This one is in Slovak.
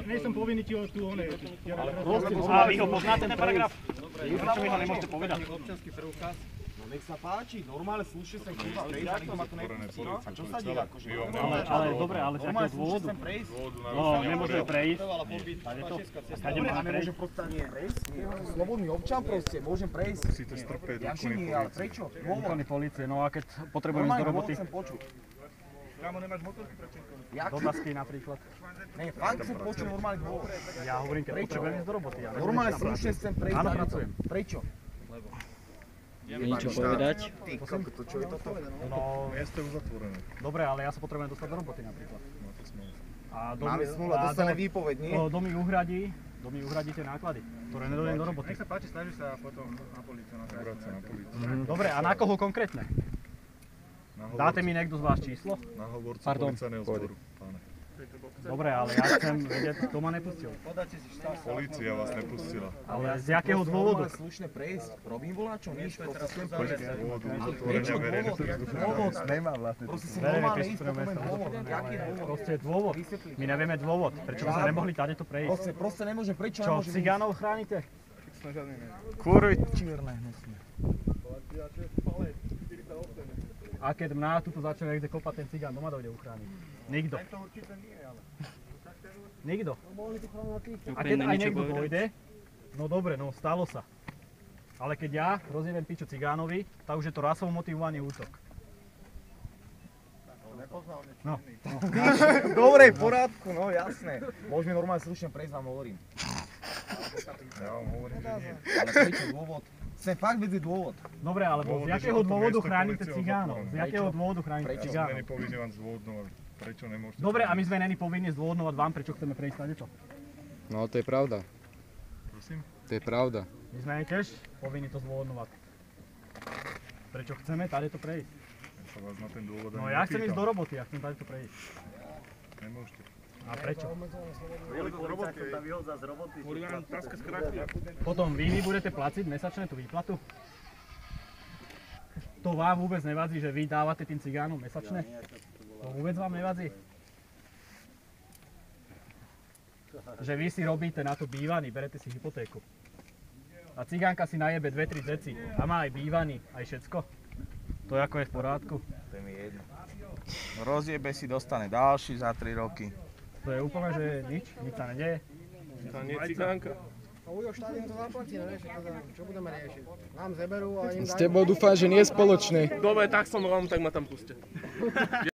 nejsem povinný ti ho tu oné. A vy ho poznáte ten paragraf? Prečo mi ho nemôžete povedať? Občiansky preukaz. No nech sa páči, normálne slušne sem chodí prejsť, nikto ma tu nepustí, no? A čo sa deje akože? Ale dobre, ale z akého dôvodu? No, nemôže prejsť. Kade má Nemôžem proste ani prejsť? Slobodný občan proste, môžem prejsť. Si to strpieť Jakže nie, ale prečo? Výkony polície, no a keď potrebujem ísť do roboty? Chcem počuť. Kámo, nemáš motorky prečenko? Do basky napríklad. Ne, fakt chcem počuť normálny dôvod. Ja hovorím, keď potrebujem ísť do roboty. Normálne slušne chcem prejsť. Áno, pracujem. Prečo? Je niečo povedať? Ty kokto, čo je toto? No, Miesto je uzatvorené. dobre, ale ja sa potrebujem dostať do roboty napríklad. Máte smolu. Máme smolu a dostane výpoveď, nie? Dom mi uhradí tie náklady, ktoré nedojdem do roboty. Nech sa páči, snaží sa potom na políciu. Obrať sa na políciu. Dobre, a na koho konkrétne? Dáte mi niekto z vás číslo? Na hovorcu Pardon. policajného zboru, páne. Dobre, ale ja chcem vedieť, kto ma nepustil. Podáte si štát. Polícia vás nepustila. Ale z jakého dôvodu? Normálne slušne prejsť. Robím voláčo, nič, proste chcem Počkaj, prejsť. dôvod Prečo uzatvorenia verejného dôvod? dôvod. Nemám vlastne. Proste si Verejné normálne ísť, priestupné poviem mesto. dôvod. Jaký dôvod? Proste je dôvod. My nevieme dôvod, prečo by sme nemohli tadeto prejsť. Proste nemôžem, prečo Čo, nemôžem ísť? cigánov chránite? Kurvi, čierne hnusne. A keď mňa tuto začne niekde kopať ten cigán, doma dojde uchrániť. Nikto. Nikto. A keď aj niekto dojde, no dobre, no stalo sa. Ale keď ja rozjebem piču cigánovi, tak už je to rasovo motivovaný útok. No. Dobre, v porádku, no jasné. Môžeme normálne slušne prejsť, vám hovorím. Ja vám hovorím, že nie. Ale prečo dôvod? Chcem fakt vedieť dôvod. Dobre, alebo z jakého dôvodu chránite cigánov? Z jakého dôvodu chránite Ja som cigánov? není povinný vám zdôvodnovať, prečo nemôžete. Dobre, a my sme není povinni zdôvodnovať vám, prečo chceme prejsť tadeto. No to je pravda. Prosím? To je pravda. My sme aj tiež povinni to zdôvodnovať. Prečo chceme tadeto prejsť? Ja sa vás na ten dôvod No ani ja chcem ísť nepýtam. do roboty, ja chcem tadeto prejsť. Nemôžete. A prečo? Orgán Pražské skrátka. Potom vy mi budete placiť mesačne tú výplatu? To vám vôbec nevadí, že vy dávate tým cigánom mesačne? To vôbec vám nevadí? Že vy si robíte na to bývaní, berete si hypotéku. A cigánka si najebe 2-3 deci a má aj bývaní, aj všetko. To je ako je v porádku. To je mi jedno. Rozjebe si, dostane ďalší za 3 roky. To je úplne, že nič sa nedeje. To nie je cigánka. A Ujo štát im to zaplatí, no vieš, čo budeme riešiť? Nám zeberú a im S tebou dúfam, že nie je spoločné. Dobre, tak som Rom, tak ma tam puste.